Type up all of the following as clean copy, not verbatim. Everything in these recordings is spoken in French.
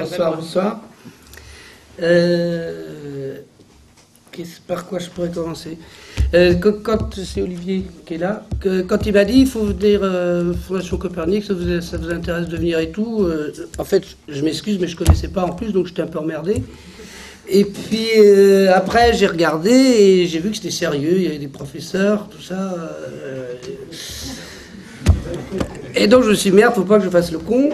Bonsoir, bonsoir. Par quoi je pourrais commencer? Quand c'est Olivier qui est là, quand il m'a dit il faut venir Fondation Copernic, ça vous intéresse de venir et tout, en fait je m'excuse mais je connaissais pas en plus donc j'étais un peu emmerdé. Et puis après j'ai regardé et j'ai vu que c'était sérieux, il y avait des professeurs, tout ça. Et donc je me suis dit merde, faut pas que je fasse le con.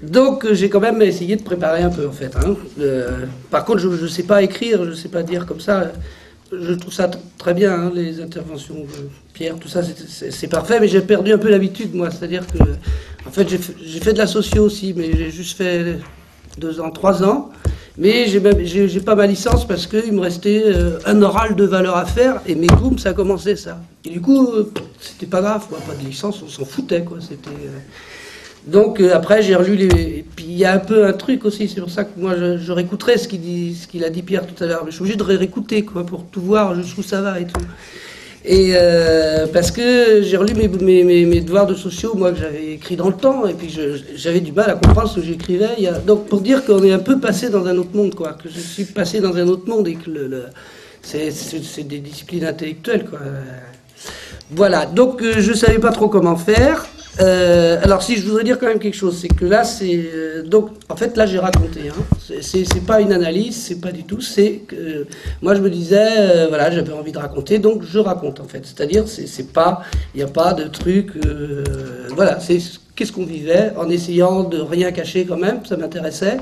Donc j'ai quand même essayé de préparer un peu en fait. Hein. Par contre je sais pas écrire, je sais pas dire comme ça. Je trouve ça très bien, hein, les interventions de Pierre, tout ça c'est parfait, mais j'ai perdu un peu l'habitude moi. C'est-à-dire que en fait j'ai fait de la socio aussi, mais j'ai juste fait 2 ans, 3 ans. Mais j'ai pas ma licence parce qu'il me restait un oral de valeur à faire et mes boum, ça commençait ça. Et du coup, c'était pas grave, quoi, pas de licence, on s'en foutait, quoi. C'était. Donc après, j'ai relu les. Et puis il y a un peu un truc aussi, c'est pour ça que moi je réécouterai ce qu'il a dit Pierre tout à l'heure. Mais je suis obligé de réécouter, quoi, pour tout voir jusqu'où ça va et tout. Et parce que j'ai relu mes devoirs de sociaux, moi, que j'avais écrit dans le temps, et puis j'avais du mal à comprendre ce que j'écrivais. Donc pour dire qu'on est un peu passé dans un autre monde, quoi, que je suis passé dans un autre monde et que c'est des disciplines intellectuelles, quoi. Voilà, donc je savais pas trop comment faire. Alors si je voudrais dire quand même quelque chose, c'est que là donc en fait là j'ai raconté, hein. C'est pas une analyse, c'est pas du tout, c'est que moi je me disais voilà, j'avais envie de raconter, donc je raconte en fait, c'est-à-dire c'est pas, il n'y a pas de truc, voilà, c'est qu'est-ce qu'on vivait en essayant de rien cacher quand même, ça m'intéressait.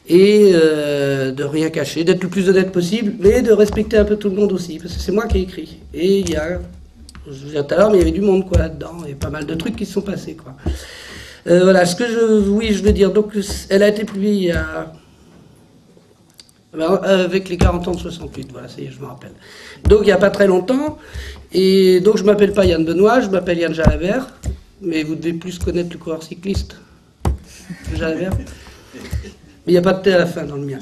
Et de rien cacher, d'être le plus honnête possible, mais de respecter un peu tout le monde aussi, parce que c'est moi qui ai écrit. Et il y a, je vous disais tout à l'heure, mais il y avait du monde quoi là-dedans, et pas mal de trucs qui se sont passés quoi. Voilà, ce que je veux dire. Donc, elle a été publiée il y a, avec les 40 ans de 68. Voilà, ça y est, je me rappelle. Donc, il n'y a pas très longtemps. Et donc, je m'appelle pas Yann Benoît, je m'appelle Yann Jalabert, mais vous devez plus connaître le coureur cycliste Jalabert. Mais il n'y a pas de T à la fin dans le mien.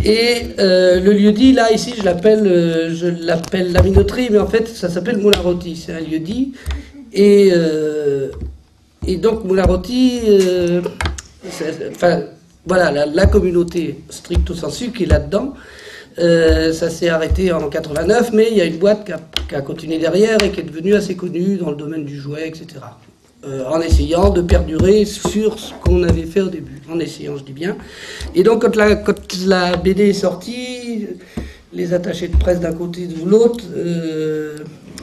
Et le lieu-dit, là, ici, je l'appelle la minoterie, mais en fait, ça s'appelle Moulin-Rôti. C'est un lieu-dit. Et donc, Moulin-Rôti, enfin, voilà, la communauté stricto sensu qui est là-dedans, ça s'est arrêté en 89, mais il y a une boîte qui a continué derrière et qui est devenue assez connue dans le domaine du jouet, etc. En essayant de perdurer sur ce qu'on avait fait au début. En essayant, je dis bien. Et donc, quand la BD est sortie, les attachés de presse d'un côté et de l'autre,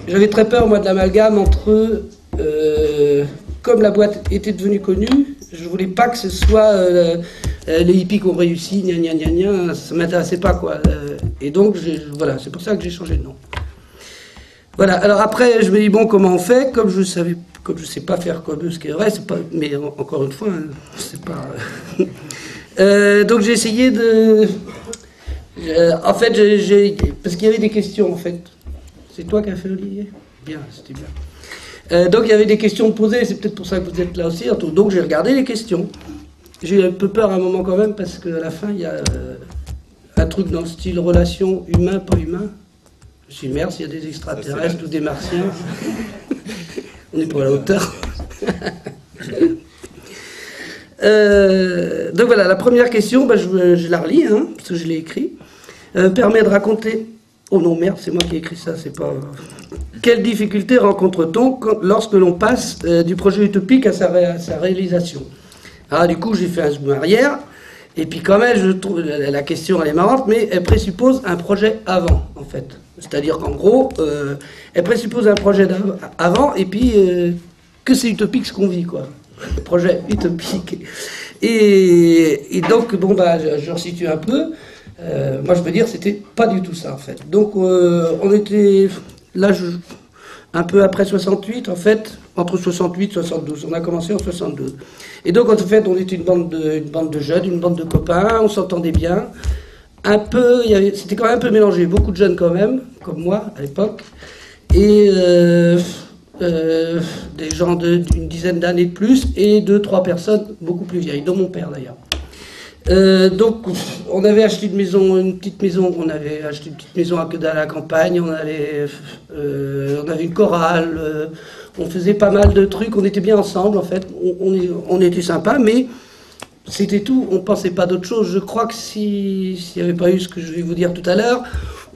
j'avais très peur, moi, de l'amalgame entre... comme la boîte était devenue connue, je voulais pas que ce soit les hippies qui ont réussi, gna gna gna gna, ça m'intéressait pas, quoi. Et donc, voilà, c'est pour ça que j'ai changé de nom. Voilà, alors après, je me dis, bon, comment on fait? Comme je sais pas faire comme eux, ce qui est vrai, c'est pas, mais encore une fois, hein, c'est pas... donc j'ai essayé de... en fait, parce qu'il y avait des questions, en fait. C'est toi qui as fait Olivier? Bien, c'était bien. Donc il y avait des questions posées, c'est peut-être pour ça que vous êtes là aussi. Donc j'ai regardé les questions. J'ai eu un peu peur à un moment quand même, parce qu'à la fin, il y a un truc dans le style relation humain, pas humain. Je me suis dit, merde, s'il y a des extraterrestres ou des martiens, on est pas à la hauteur. Donc voilà, la première question, je la relis, hein, parce que je l'ai écrit. Permet de raconter... Oh non, merde, c'est moi qui ai écrit ça, c'est pas... Quelles difficultés rencontre-t-on lorsque l'on passe du projet utopique à sa réalisation? Ah, du coup, j'ai fait un zoom arrière, et puis quand même, je trouve la question, elle est marrante, mais elle présuppose un projet avant, en fait. C'est-à-dire qu'en gros, elle présuppose un projet avant, et puis que c'est utopique ce qu'on vit, quoi. Projet utopique. Et donc, bon, je resitue un peu. Moi, je veux dire, c'était pas du tout ça, en fait. Donc, on était là, un peu après 68, en fait, entre 68 et 72. On a commencé en 72. Et donc, en fait, on était une bande de jeunes, une bande de copains, on s'entendait bien. Un peu, c'était quand même un peu mélangé, beaucoup de jeunes quand même, comme moi, à l'époque. Et des gens d'une dizaine d'années de plus, et 2-3 personnes beaucoup plus vieilles, dont mon père d'ailleurs. Donc, on avait acheté une petite maison, on avait acheté une petite maison à la campagne, on avait une chorale, on faisait pas mal de trucs, on était bien ensemble en fait, on était sympa, mais c'était tout, on ne pensait pas d'autre chose. Je crois que s'il n'y avait pas eu ce que je vais vous dire tout à l'heure,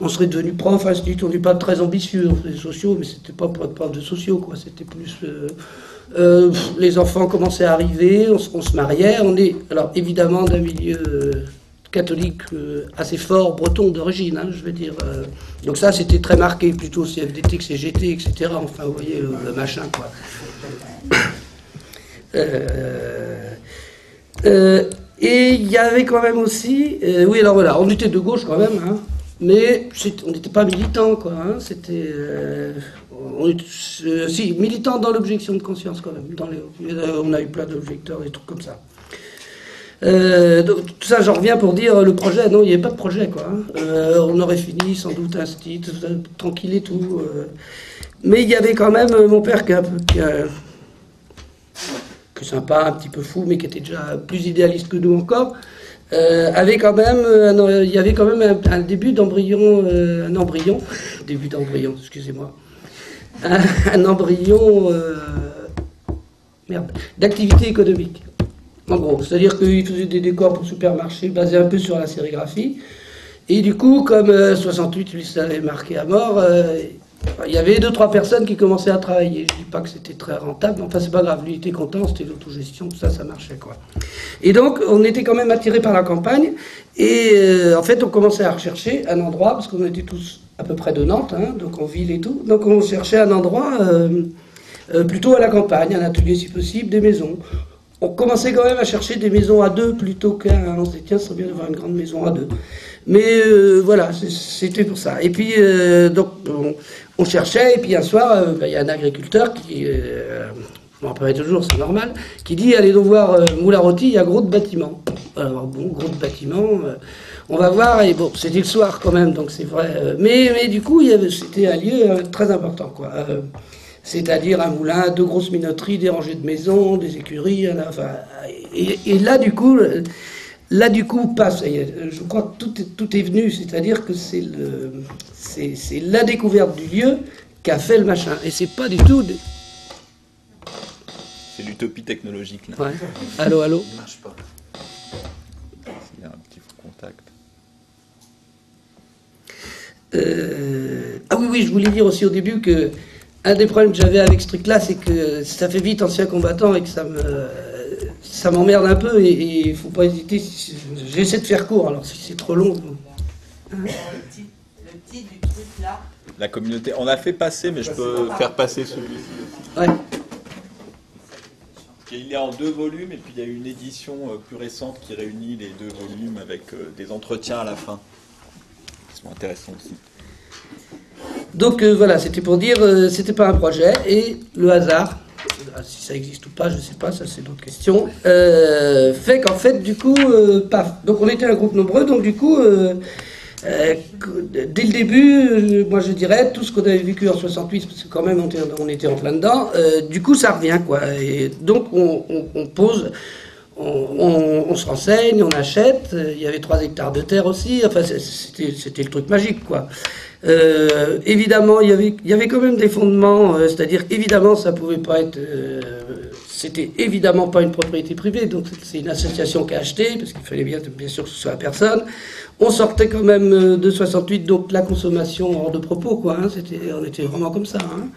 on serait devenu prof, institut, on n'est pas très ambitieux, on faisait des sociaux, mais c'était pas pour être prof de sociaux, quoi. C'était plus... les enfants commençaient à arriver, on se mariait, on est, alors évidemment, d'un milieu catholique assez fort, breton d'origine, hein, je veux dire. Donc ça, c'était très marqué, plutôt CFDT que CGT, etc. Enfin, vous voyez, le machin, quoi. Et il y avait quand même aussi... oui, alors voilà, on était de gauche quand même, hein, mais on n'était pas militants, quoi. Hein, c'était... si, militants dans l'objection de conscience, quand même. On a eu plein d'objecteurs, des trucs comme ça. Donc, tout ça, j'en reviens pour dire le projet. Non, il n'y avait pas de projet, quoi. Hein. On aurait fini, sans doute, un style, tranquille et tout. Mais il y avait quand même mon père qui est sympa, un petit peu fou, mais qui était déjà plus idéaliste que nous encore, avait quand même, il y avait quand même un début d'embryon, début d'embryon, excusez-moi, un embryon, d'activité économique. En gros, c'est-à-dire qu'il faisait des décors pour supermarchés basés un peu sur la sérigraphie, et du coup, comme 68, lui, ça avait marqué à mort, il y avait 2-3 personnes qui commençaient à travailler. Je ne dis pas que c'était très rentable, enfin c'est pas grave, lui était content, c'était l'autogestion, tout ça, ça marchait, quoi. Et donc on était quand même attirés par la campagne, et en fait on commençait à rechercher un endroit, parce qu'on était tous à peu près de Nantes, hein, donc en ville et tout, donc on cherchait un endroit plutôt à la campagne, un atelier si possible, des maisons. On commençait quand même à chercher des maisons à deux plutôt qu'un... On se dit, tiens, ça serait bien d'avoir une grande maison à deux. Mais voilà, c'était pour ça. Et puis, donc, on cherchait, et puis un soir, il y a un agriculteur qui, je m'en rappelle toujours, c'est normal, qui dit, allez donc voir Moularotti, il y a gros de bâtiments. Alors bon, gros de bâtiments, on va voir, et bon, c'était le soir quand même, donc c'est vrai. Mais du coup, c'était un lieu très important, quoi. C'est-à-dire un moulin, 2 grosses minoteries, des rangées de maisons, des écuries, enfin, et là, du coup, passe, je crois que tout est venu, c'est-à-dire que c'est la découverte du lieu qui a fait le machin, et c'est pas du tout... C'est l'utopie technologique, là. Ouais. Allô, allô. Il marche pas. Il y a un petit contact. Ah oui, je voulais dire aussi au début que un des problèmes que j'avais avec ce truc-là, c'est que ça fait vite ancien combattant et que ça m'emmerde un peu, et il ne faut pas hésiter. J'essaie de faire court, alors si c'est trop long... Le titre du truc, là... La communauté... On a fait passer, mais je peux faire passer celui-ci. Ouais. Il est en 2 volumes, et puis il y a une édition plus récente qui réunit les 2 volumes avec des entretiens à la fin, qui sont intéressants aussi. Donc voilà, c'était pour dire, c'était pas un projet, et le hasard, si ça existe ou pas, je sais pas, ça c'est d'autres questions, fait qu'en fait, du coup, paf. Donc on était un groupe nombreux, donc du coup, dès le début, moi je dirais, tout ce qu'on avait vécu en 68, parce que quand même on était en plein dedans, du coup ça revient, quoi. Et donc on pose... On se renseigne, on achète, il y avait 3 hectares de terre aussi, enfin c'était le truc magique, quoi. Évidemment, il y avait quand même des fondements, c'est-à-dire évidemment ça pouvait pas être... c'était évidemment pas une propriété privée, donc c'est une association qui a acheté, parce qu'il fallait bien sûr que ce soit la personne. On sortait quand même de 68, donc la consommation hors de propos, quoi, hein, on était vraiment comme ça, hein.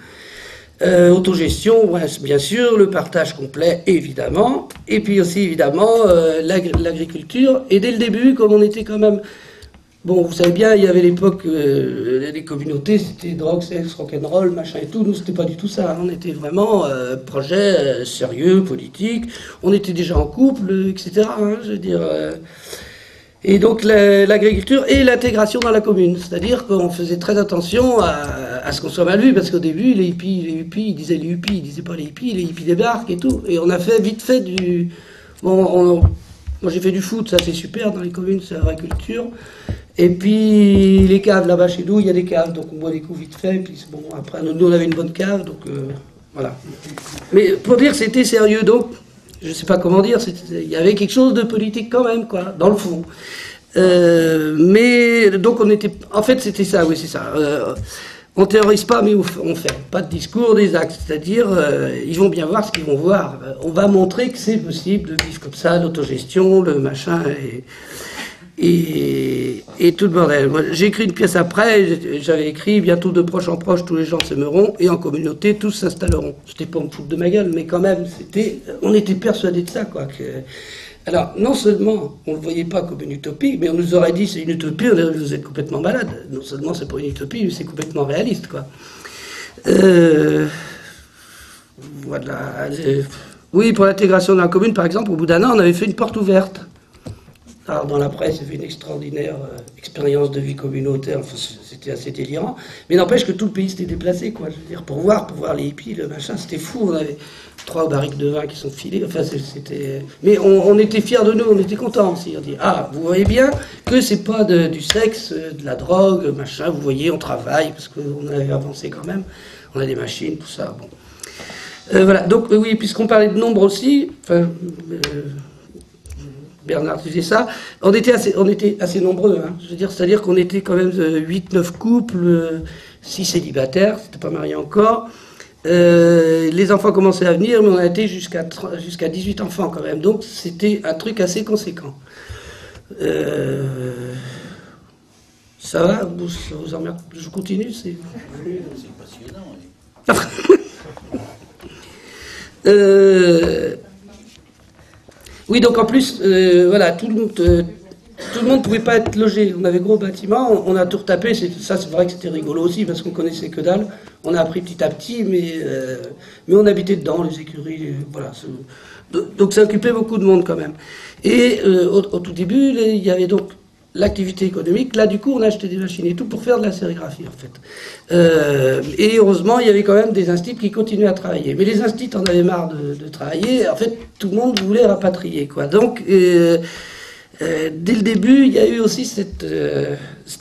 Autogestion, ouais, bien sûr, le partage complet, évidemment, et puis aussi, évidemment, l'agriculture. Et dès le début, comme on était quand même... Bon, vous savez bien, il y avait l'époque, les communautés, c'était drogue, sexe, rock'n'roll, machin et tout. Nous, c'était pas du tout ça. On était vraiment projet sérieux, politique. On était déjà en couple, etc., hein, je veux dire... Et donc l'agriculture et l'intégration dans la commune, c'est-à-dire qu'on faisait très attention à ce qu'on soit mal vu, parce qu'au début les hippies, ils disaient les hippies, ils disaient pas les hippies débarquent et tout, et on a fait vite fait du... Bon, moi j'ai fait du foot, ça c'est super dans les communes, c'est l'agriculture, et puis les caves là-bas chez nous, il y a des caves, donc on boit des coups vite fait, et puis bon, après nous on avait une bonne cave, donc voilà. Mais pour dire que c'était sérieux, donc... Je ne sais pas comment dire, il y avait quelque chose de politique quand même, quoi, dans le fond. Mais donc on était... En fait, c'était ça, oui, c'est ça. On théorise pas, mais on fait. Pas de discours, des actes. C'est-à-dire, ils vont bien voir ce qu'ils vont voir. On va montrer que c'est possible de vivre comme ça, l'autogestion, le machin, et tout le bordel. J'ai écrit une pièce après, j'avais écrit « Bientôt de proche en proche, tous les gens s'aimeront, et en communauté, tous s'installeront ». C'était pas me foutre de ma gueule, mais quand même, on était persuadés de ça, quoi. Alors, non seulement on ne le voyait pas comme une utopie, mais on nous aurait dit c'est une utopie, on aurait dit vous êtes complètement malade. Non seulement c'est pas une utopie, mais c'est complètement réaliste, quoi. Voilà. Oui, pour l'intégration dans la commune, par exemple, au bout d'un an, on avait fait une porte ouverte. Alors, dans la presse, il y avait une extraordinaire expérience de vie communautaire, enfin, c'était assez délirant. Mais n'empêche que tout le pays s'était déplacé, quoi. Je veux dire, pour voir les hippies, le machin, c'était fou. On avait 3 barriques de vin qui sont filées. Enfin, c'était. Mais on était fiers de nous, on était contents aussi. On dit, ah, vous voyez bien que c'est pas du sexe, de la drogue, machin. Vous voyez, on travaille parce qu'on avait avancé quand même. On a des machines, tout ça. Bon. Voilà. Donc oui, puisqu'on parlait de nombre aussi. Enfin. Bernard disait ça, on était assez nombreux, hein. Je veux dire, c'est-à-dire qu'on était quand même 8-9 couples, 6 célibataires, c'était pas marié encore. Les enfants commençaient à venir, mais on a été jusqu'à 18 enfants quand même, donc c'était un truc assez conséquent. Ça va, ça vous emmerde? Je continue, c'est passionnant. Oui, donc en plus, voilà, tout le monde pouvait pas être logé. On avait gros bâtiment, on a tout retapé. Ça, c'est vrai que c'était rigolo aussi parce qu'on connaissait que dalle. On a appris petit à petit, mais on habitait dedans, les écuries, voilà. Donc ça occupait beaucoup de monde quand même. Et au tout début, il y avait donc l'activité économique. Là, du coup, on a acheté des machines et tout pour faire de la sérigraphie, en fait. Et heureusement, il y avait quand même des instituts qui continuaient à travailler. Mais les instituts en avaient marre de travailler. En fait, tout le monde voulait rapatrier, quoi. Donc, dès le début, il y a eu aussi cette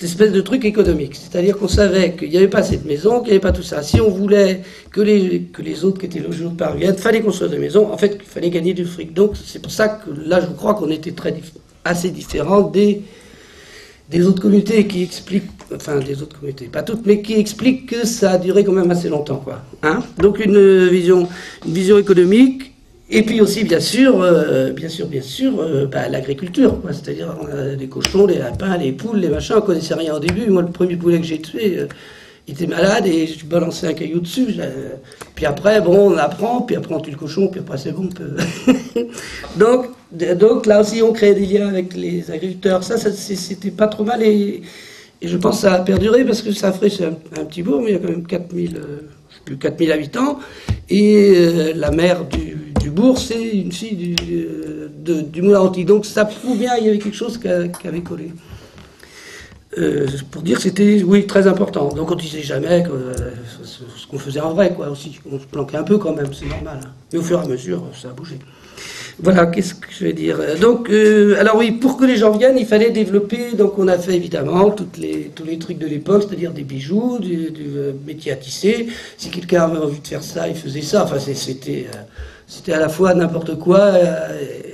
espèce de truc économique. C'est-à-dire qu'on savait qu'il n'y avait pas assez de maisons, qu'il n'y avait pas tout ça. Si on voulait que les autres qui étaient logés autre part viennent, il fallait construire des maisons. En fait, il fallait gagner du fric. Donc, c'est pour ça que là, je crois qu'on était assez différents des autres communautés qui expliquent, enfin des autres communautés, pas toutes, mais qui expliquent que ça a duré quand même assez longtemps, quoi. Hein, donc une vision économique, et puis aussi bien sûr, l'agriculture, quoi. C'est-à-dire on a des cochons, les lapins, les poules, les machins, on connaissait rien au début. Moi, le premier poulet que j'ai tué, il était malade et je balançais un caillou dessus. Puis après, bon, on apprend, puis après on tue le cochon, puis après c'est bon. Donc là aussi, on crée des liens avec les agriculteurs. Ça c'était pas trop mal et je pense que ça a perduré parce que ça ferait un petit bourg, mais il y a quand même 4000 habitants. Et la mère du bourg, c'est une fille du Moulin Antique. Donc ça prouve bien qu'il y avait quelque chose qui avait collé. Pour dire que c'était, oui, très important. Donc on disait jamais ce qu'on faisait en vrai, quoi, aussi. On se planquait un peu quand même, c'est normal. Mais au fur et à mesure, ça a bougé. Voilà, qu'est-ce que je vais dire. Donc, alors oui, pour que les gens viennent, il fallait développer, donc on a fait évidemment tous les trucs de l'époque, c'est-à-dire des bijoux, du métier à tisser. Si quelqu'un avait envie de faire ça, il faisait ça. Enfin, c'était à la fois n'importe quoi, à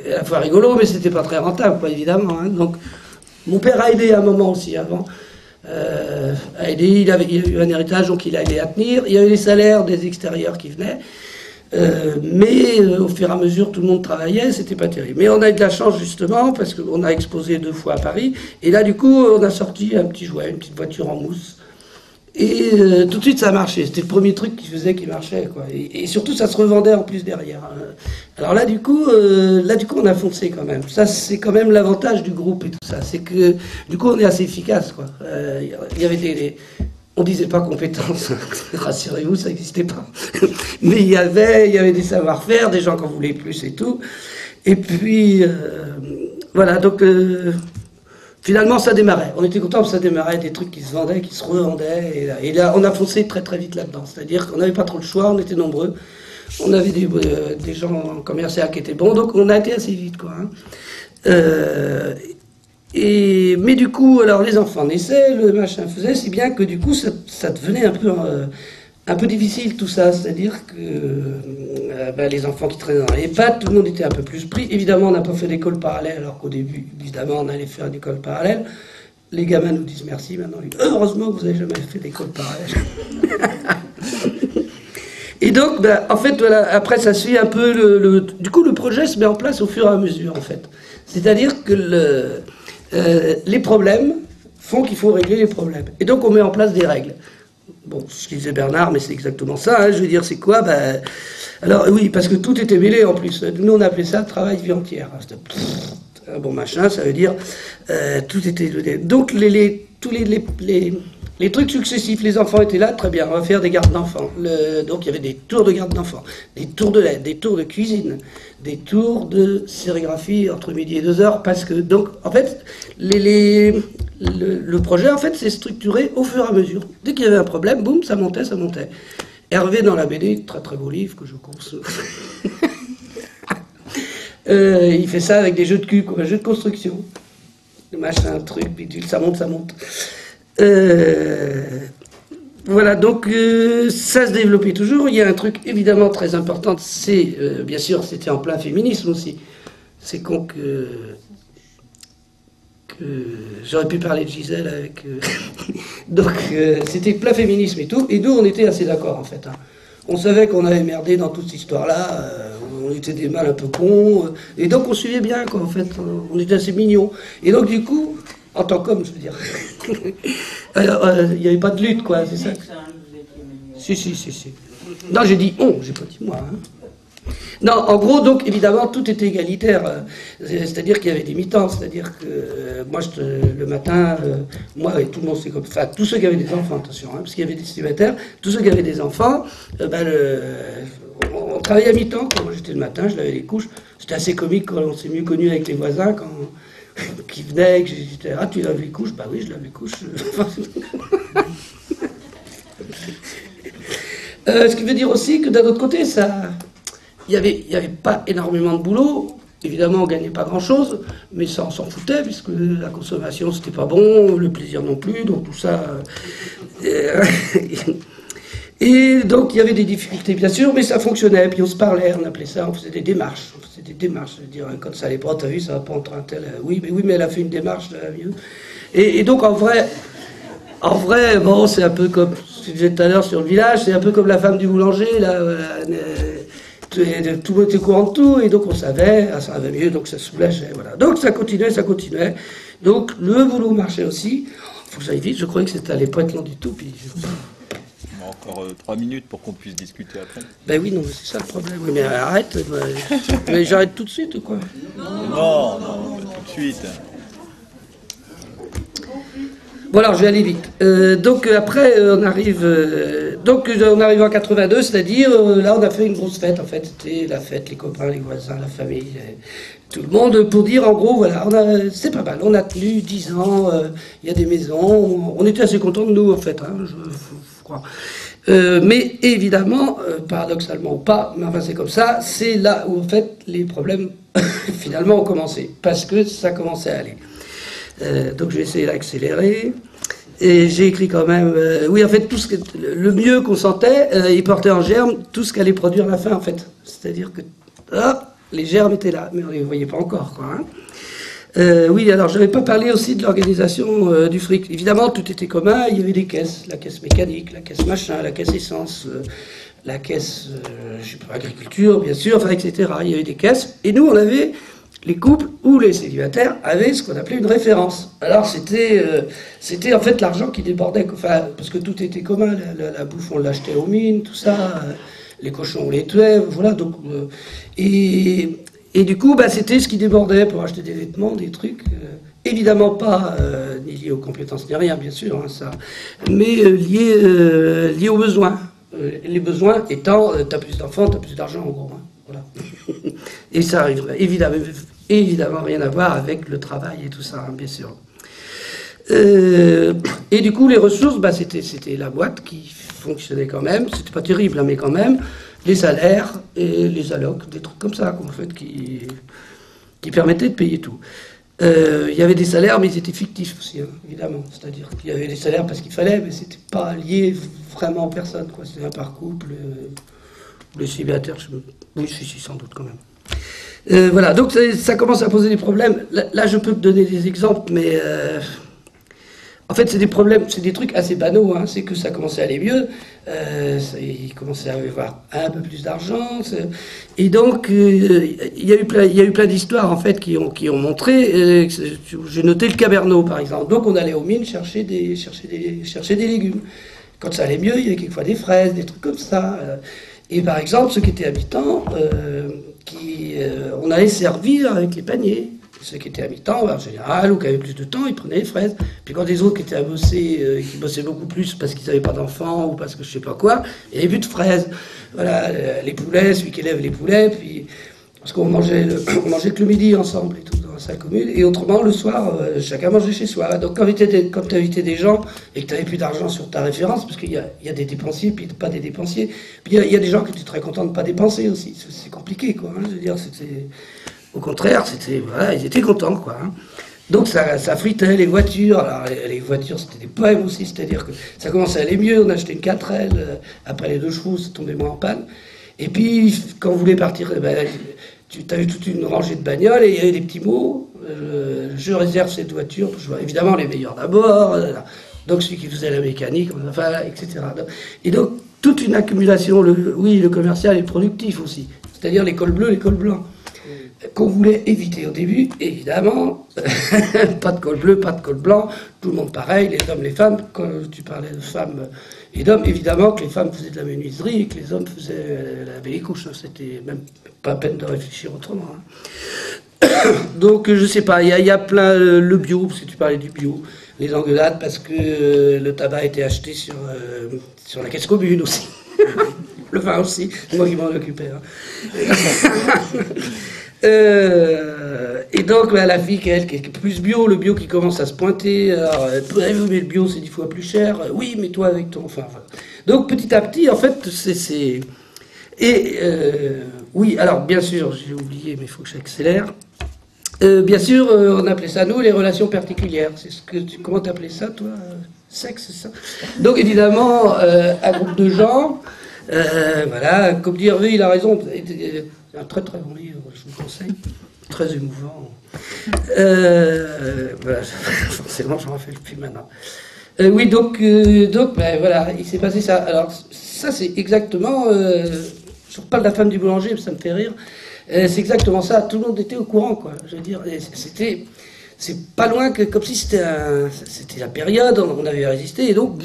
la fois rigolo, mais c'était pas très rentable, quoi, évidemment. Hein. Donc, mon père a aidé à un moment aussi avant. A aidé, il a eu un héritage, donc il a aidé à tenir. Il y avait les salaires des extérieurs qui venaient. Mais au fur et à mesure, tout le monde travaillait, c'était pas terrible. Mais on a eu de la chance justement, parce qu'on a exposé 2 fois à Paris. Et là, du coup, on a sorti un petit jouet, une petite voiture en mousse. Et tout de suite, ça a marché. C'était le premier truc qui marchait, quoi. Et surtout, ça se revendait en plus derrière. Alors là, du coup, on a foncé quand même. Ça, c'est quand même l'avantage du groupe et tout ça. C'est que, du coup, on est assez efficace, quoi. Il y avait on disait pas compétences, rassurez-vous, ça n'existait pas. Mais il y avait des savoir-faire, des gens qui en voulaient plus et tout. Et puis, voilà, donc... Finalement, ça démarrait. On était contents parce que ça démarrait, des trucs qui se vendaient, qui se revendaient. Et là, on a foncé très très vite là-dedans. C'est-à-dire qu'on n'avait pas trop le choix, on était nombreux. On avait des gens commerciaux qui étaient bons, donc on a été assez vite, quoi. Hein. Mais du coup, alors les enfants naissaient, le machin faisait, si bien que du coup, ça devenait un peu difficile tout ça. C'est-à-dire que les enfants qui traînaient dans les pattes, tout le monde était un peu plus pris. Évidemment, on n'a pas fait d'école parallèle, alors qu'au début, évidemment, on allait faire une école parallèle. Les gamins nous disent merci maintenant. Heureusement que vous n'avez jamais fait d'école pareille. Et donc, ben, en fait, voilà, après, ça suit un peu du coup, le projet se met en place au fur et à mesure, en fait. C'est-à-dire que les problèmes font qu'il faut régler les problèmes. Et donc, on met en place des règles. Bon, ce qu'il disait Bernard, mais c'est exactement ça. Hein, je veux dire, c'est quoi ben, alors, oui, parce que tout était mêlé, en plus. Nous, on appelait ça travail vie entière. Un bon machin, ça veut dire tout était... Donc, tous les trucs successifs, les enfants étaient là, très bien, on va faire des gardes d'enfants. Donc il y avait des tours de garde d'enfants, des tours de l'aide, des tours de cuisine, des tours de sérigraphie entre midi et 2h, parce que, donc, en fait, le projet, en fait, s'est structuré au fur et à mesure. Dès qu'il y avait un problème, boum, ça montait, ça montait. Hervé, dans la BD, très très beau livre que je conseille. Il fait ça avec des jeux de cul, comme un jeu de construction. Machin, truc, bidule, ça monte, ça monte. Voilà, donc ça se développait toujours. Il y a un truc évidemment très important, c'est, bien sûr, c'était en plein féminisme aussi. C'est con que j'aurais pu parler de Gisèle avec... donc c'était plein féminisme et tout, et nous on était assez d'accord en fait. Hein. On savait qu'on avait merdé dans toute cette histoire-là, on était des mâles un peu cons, et donc on suivait bien quoi en fait, on était assez mignons. Et donc du coup... En tant qu'homme, je veux dire. Alors, il n'y avait pas de lutte, quoi, c'est ça. Si. Non, j'ai dit on, j'ai pas dit moi. Hein. Non, en gros, donc, évidemment, tout était égalitaire. C'est-à-dire qu'il y avait des mi-temps. C'est-à-dire que moi, le matin, moi et tout le monde, c'est comme... Enfin, tous ceux qui avaient des enfants, attention, hein, parce qu'il y avait des célibataires, tous ceux qui avaient des enfants, on travaillait à mi-temps. Quand moi, j'étais le matin, je lavais les couches. C'était assez comique quand on s'est mieux connus avec les voisins, quand... qui venait, que j'étais, ah tu laves les couches, bah oui je lave les couches. Ce qui veut dire aussi que d'un autre côté, il y avait pas énormément de boulot. Évidemment, on gagnait pas grand-chose, mais ça on s'en foutait puisque la consommation c'était pas bon, le plaisir non plus, donc tout ça. Et donc il y avait des difficultés bien sûr, mais ça fonctionnait. Puis on se parlait, on appelait ça, on faisait des démarches. Je veux dire, quand ça allait pas, t'as vu, ça va pas entre un tel. Oui, mais elle a fait une démarche, mieux. Et donc en vrai, bon, c'est un peu comme ce que je disais tout à l'heure sur le village, c'est un peu comme la femme du boulanger, là. Tout le monde était au courant de tout, et donc on savait, ça va mieux, donc ça soulageait, voilà. Donc ça continuait. Donc le boulot marchait aussi. Faut que j'aille vite, je croyais que ça allait pas être long du tout, puis. Encore 3 minutes pour qu'on puisse discuter après. Ben oui, non, c'est ça le problème. Oui, mais arrête, mais j'arrête tout de suite ou quoi? Non, tout de suite. Bon alors, je vais aller vite. Donc après, on arrive en 82, c'est-à-dire, là on a fait une grosse fête, en fait. C'était la fête, les copains, les voisins, la famille, tout le monde, pour dire, en gros, voilà, c'est pas mal. On a tenu 10 ans, il y a des maisons, on était assez contents de nous, en fait, hein, je crois. Mais évidemment, paradoxalement ou pas, mais enfin c'est comme ça, c'est là où en fait les problèmes finalement ont commencé, parce que ça commençait à aller. Donc je vais essayer d'accélérer. Et j'ai écrit quand même, oui en fait le mieux qu'on sentait, il portait en germe tout ce qu'allait produire la fin en fait. C'est-à-dire que les germes étaient là, mais on ne les voyait pas encore quoi. Hein. Oui, alors je n'avais pas parlé aussi de l'organisation du fric. Évidemment, tout était commun, il y avait des caisses, la caisse mécanique, la caisse machin, la caisse essence, la caisse, je sais pas, agriculture, bien sûr, enfin, etc. Il y avait des caisses, et nous, on avait, les couples ou les célibataires avaient ce qu'on appelait une référence. Alors, c'était en fait l'argent qui débordait, enfin, parce que tout était commun, la bouffe, on l'achetait aux mines, tout ça, les cochons, on les tuait, voilà, donc, et du coup, bah, c'était ce qui débordait pour acheter des vêtements, des trucs, évidemment pas ni liés aux compétences ni rien, bien sûr, hein, ça, mais liés aux besoins. Les besoins étant, t'as plus d'enfants, t'as plus d'argent, en gros. Hein, voilà. Et ça arriverait évidemment rien à voir avec le travail et tout ça, hein, bien sûr. Et du coup, les ressources, bah, c'était la boîte qui fonctionnait quand même, c'était pas terrible, hein, mais quand même. Les salaires et les allocs, des trucs comme ça, en fait, qui permettaient de payer tout. Il y avait des salaires, mais ils étaient fictifs aussi, hein, évidemment. C'est-à-dire qu'il y avait des salaires parce qu'il fallait, mais c'était pas lié vraiment aux personnes, quoi. C'était un par couple, les célibataires, oui, si, sans doute, quand même. Voilà, donc ça commence à poser des problèmes. Là, je peux te donner des exemples, mais En fait, c'est des problèmes, c'est des trucs assez banaux, hein. C'est que ça commençait à aller mieux, il commençait à avoir un peu plus d'argent, et donc il y a eu plein d'histoires en fait qui ont montré. J'ai noté le Cabernet par exemple. Donc on allait aux mines chercher des légumes. Quand ça allait mieux, il y avait quelquefois des fraises, des trucs comme ça. Et par exemple, ceux qui étaient habitants, on allait servir avec les paniers. Ceux qui étaient habitants, en général, ou qui avaient plus de temps, ils prenaient les fraises. Puis quand les autres qui étaient à bosser, qui bossaient beaucoup plus parce qu'ils n'avaient pas d'enfants ou parce que je sais pas quoi, il n'y avait plus de fraises. Voilà, les poulets, celui qui élève les poulets, puis parce qu'on mangeait que le midi ensemble et tout dans sa commune, et autrement le soir, chacun mangeait chez soi. Donc quand tu invitais des gens et que tu n'avais plus d'argent sur ta référence, parce qu'il y a des dépensiers puis pas des dépensiers, puis il y a des gens qui étaient très contents de ne pas dépenser aussi. C'est compliqué, quoi. Hein, je veux dire, c'était... Au contraire, voilà, ils étaient contents, quoi. Hein. Donc ça fritait les voitures. Alors les voitures, c'était des poèmes aussi, c'est-à-dire que ça commençait à aller mieux. On achetait une 4L, après les 2 chevaux, ça tombait moins en panne. Et puis, quand on voulait partir, tu avais toute une rangée de bagnoles et il y avait des petits mots. Je réserve cette voiture, évidemment les meilleurs d'abord. Donc celui qui faisait la mécanique, enfin, etc. Et donc, toute une accumulation. Le commercial est productif aussi. C'est-à-dire les cols bleus, les cols blancs. Qu'on voulait éviter au début, évidemment, pas de col bleu, pas de col blanc, tout le monde pareil, les hommes, les femmes. Quand tu parlais de femmes et d'hommes, évidemment que les femmes faisaient de la menuiserie et que les hommes lavaient les couches. Hein. C'était même pas la peine de réfléchir autrement. Hein. Donc, je sais pas, il y a plein, le bio, parce que tu parlais du bio, les engueulades, parce que le tabac était acheté sur la caisse commune aussi. Le vin aussi, c'est moi qui m'en occupais. Hein. Et donc la fille qui est plus bio, le bio qui commence à se pointer, alors, mais le bio c'est 10 fois plus cher, oui mais toi avec ton... Enfin. Donc petit à petit en fait c'est... Et oui, alors bien sûr, j'ai oublié mais il faut que j'accélère. Bien sûr, on appelait ça nous les relations particulières. C'est comment t'appelais ça toi? Sexe, c'est ça? Donc évidemment, un groupe de gens, voilà, comme dit Hervé, il a raison, c'est un très très bon livre, je vous le conseille, très émouvant. Voilà, forcément, j'en refais plus maintenant. Oui, donc ben, voilà, il s'est passé ça. Alors, ça, c'est exactement. Je reparle de la femme du boulanger, ça me fait rire. C'est exactement ça. Tout le monde était au courant, quoi. Je veux dire, c'est pas loin que comme si c'était la période, on avait résisté, et donc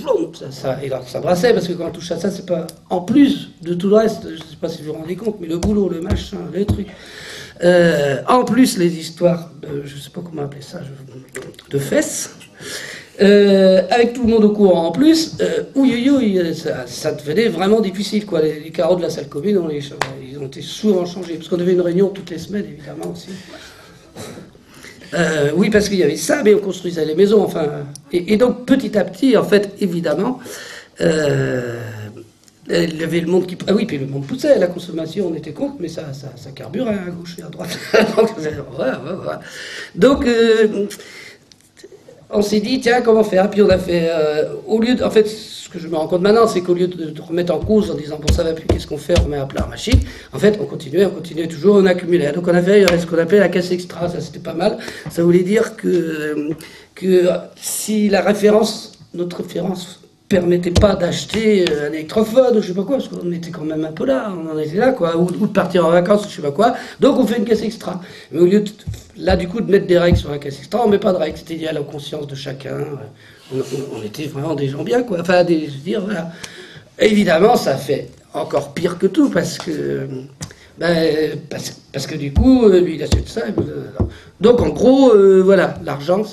ça brassait, parce que quand on touche à ça, c'est pas en plus de tout le reste, je sais pas si vous vous rendez compte, mais le boulot, le machin, les trucs, en plus les histoires de, je sais pas comment appeler ça, de fesses, avec tout le monde au courant en plus, ça devenait vraiment difficile, quoi. Les carreaux de la salle commune, ils ont été souvent changés, parce qu'on avait une réunion toutes les semaines, évidemment, aussi. Oui, parce qu'il y avait ça, mais on construisait les maisons, enfin. Et donc, petit à petit, en fait, évidemment, il y avait le monde qui... Ah oui, puis le monde poussait, la consommation, on était contre, mais ça carburait à gauche et à droite. Donc, on s'est dit, tiens, comment faire? Puis on a fait, au lieu de... En fait, ce que je me rends compte maintenant, c'est qu'au lieu de remettre en cause en disant, bon, ça va plus, qu'est-ce qu'on fait? On met à plat la machine. En fait, on continuait toujours, on accumulait. Donc on a fait ce qu'on appelait la caisse extra, ça c'était pas mal. Ça voulait dire que si notre référence permettait pas d'acheter un électrophone ou je sais pas quoi, parce qu'on était quand même un peu là, on en était là, quoi, ou de partir en vacances, je sais pas quoi. Donc on fait une caisse extra. Mais au lieu là, du coup, de mettre des règles sur la caisse extra, on met pas de règles. C'était lié à la conscience de chacun. On était vraiment des gens bien, quoi. Enfin, je veux dire, voilà. Évidemment, ça fait encore pire que tout, parce que du coup, lui, il achète ça. Donc, en gros, voilà, l'argent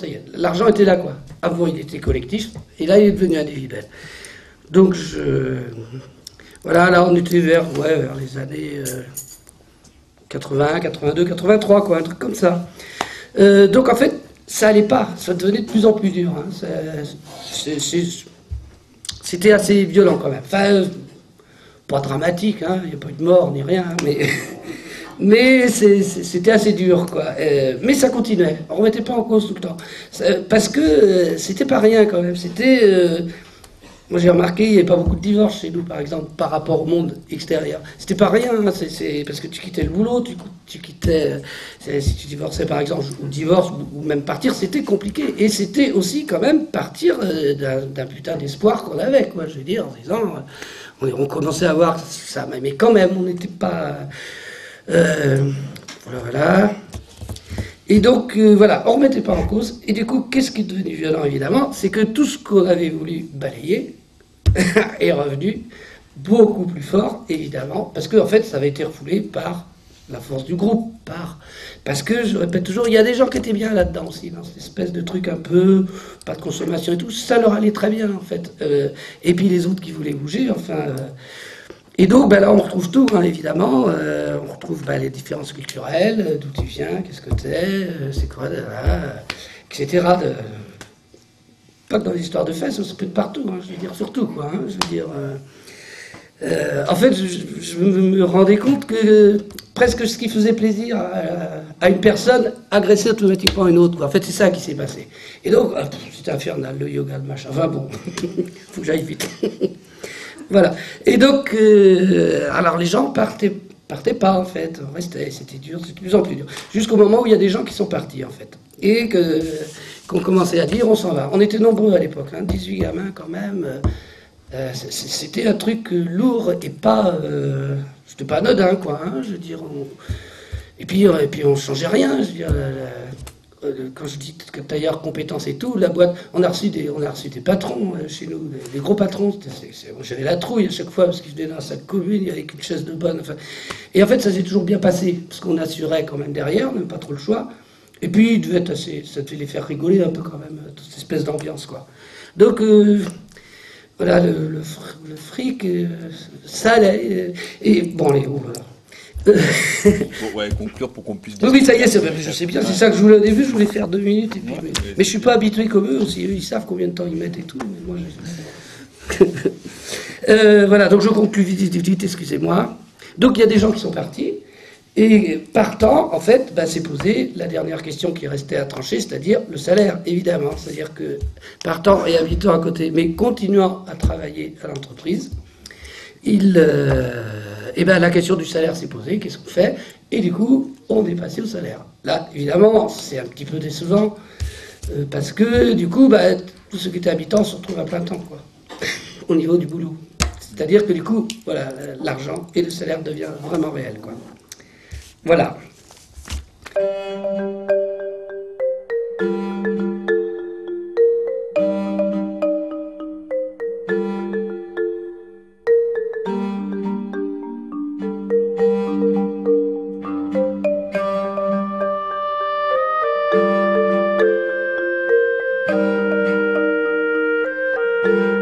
était là, quoi. Avant, il était collectif, et là, il est devenu individuel. Donc, voilà, là, on était vers les années 80, 82, 83, quoi, un truc comme ça. Donc, en fait, ça allait pas, ça devenait de plus en plus dur. Hein. C'était assez violent, quand même. Enfin, pas dramatique, hein, il n'y a pas eu de mort ni rien, mais c'était assez dur, quoi. Mais ça continuait, on ne remettait pas en cause tout le temps. Parce que c'était pas rien, quand même. C'était... Moi, j'ai remarqué, il n'y avait pas beaucoup de divorces chez nous, par exemple, par rapport au monde extérieur. C'était pas rien, hein, parce que tu quittais le boulot, tu quittais. Si tu divorçais, par exemple, ou divorce, ou même partir, c'était compliqué. Et c'était aussi, quand même, partir d'un putain d'espoir qu'on avait, quoi. Je veux dire, en disant. On commençait à voir ça, mais quand même, on n'était pas. Voilà. Et donc, voilà, on ne remettait pas en cause. Et du coup, qu'est-ce qui est devenu violent, évidemment? C'est que tout ce qu'on avait voulu balayer est revenu beaucoup plus fort, évidemment, parce qu'en fait, ça avait été refoulé par la force du groupe, parce que, je répète toujours, il y a des gens qui étaient bien là-dedans aussi, dans cette espèce de truc un peu, pas de consommation et tout, ça leur allait très bien, en fait. Et puis les autres qui voulaient bouger, enfin... Et donc, ben là, on retrouve tout, hein, évidemment. On retrouve les différences culturelles, d'où tu viens, qu'est-ce que t'es, c'est quoi, etc. Pas que dans l'histoire de fesses, ça peut être partout, hein, je veux dire, surtout, quoi. Hein, je veux dire... en fait, je me rendais compte que presque ce qui faisait plaisir à une personne agressait automatiquement une autre, quoi. En fait, c'est ça qui s'est passé. Et donc, c'était infernal, le yoga, le machin. Enfin bon, faut que j'aille vite. Voilà. Et donc, alors les gens partaient pas, en fait. On restait, c'était dur, c'était de plus en plus dur. Jusqu'au moment où il y a des gens qui sont partis, en fait. Et qu'on commençait à dire, on s'en va. On était nombreux à l'époque, hein, 18 gamins quand même. C'était un truc lourd et pas... c'était pas anodin, quoi. Hein, je veux dire, et puis on changeait rien. Je veux dire, quand je dis que tailleur, compétences et tout, la boîte, on a reçu des patrons chez nous, des gros patrons. J'avais la trouille à chaque fois parce qu'ils venaient dans cette commune avec une chaise de bonne. Enfin, et en fait, ça s'est toujours bien passé parce qu'on assurait quand même derrière, on n'avait pas trop le choix. Et puis, il devait être assez, ça devait les faire rigoler un peu quand même, toute cette espèce d'ambiance, quoi. Donc, voilà, le fric, ça, et bon, allez, voilà. Ouais, conclure pour qu'on puisse... Oui, ça y est, je sais bien, c'est ça que je voulais au début, je voulais faire 2 minutes, et puis, mais je suis pas habitué comme eux aussi, eux ils savent combien de temps ils mettent et tout, mais moi voilà, donc je conclue vite, excusez-moi. Donc il y a des gens qui sont partis, et partant, en fait, s'est posée la dernière question qui restait à trancher, c'est-à-dire le salaire, évidemment. C'est-à-dire que partant et habitant à côté, mais continuant à travailler à l'entreprise, la question du salaire s'est posée, qu'est-ce qu'on fait? Et du coup, on est passé au salaire. Là, évidemment, c'est un petit peu décevant, parce que du coup, tous ceux qui étaient habitants se retrouvent à plein temps, quoi, au niveau du boulot. C'est-à-dire que du coup, voilà, l'argent et le salaire devient vraiment réel, quoi. Voilà. Thank you.